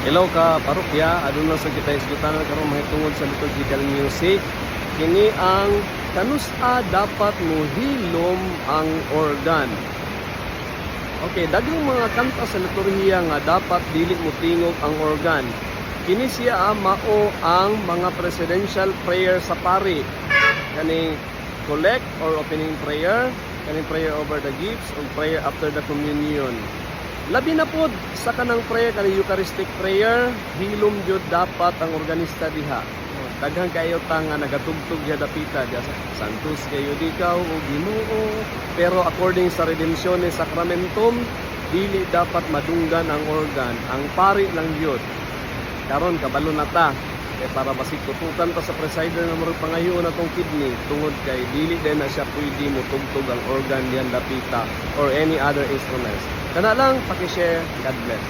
Hello ka parokya, aduna sa kita isgutan karon mahitungod sa liturgical music. Kini ang kanusa dapat mohilom ang organ. Okay, daghang mga kanta sa liturhiya nga dapat dili motingog ang organ. Kini siya mao ang mga presidential prayer sa pari. Kani collect or opening prayer, kani prayer over the gifts ug prayer after the communion. Labi na pod sa kanang prayer, kanang Eucharistic prayer, hilom jud dapat ang organista diha. Daghang kayo ta nga nagatugtog diha dapita diha sa Santos kayo dikaw o Ginoo. Pero according sa Redemptione Sacramentum, dili dapat madunggan ang organ, ang pari lang jud. Karon kabalo na ta kay para basig tutukan ta sa presider nga murag pangayoon atong kidney tungod kay dili din na siya pwede mo tugtog ang organ diyan dapita or any other instruments. Kana lang, paki-share. God bless.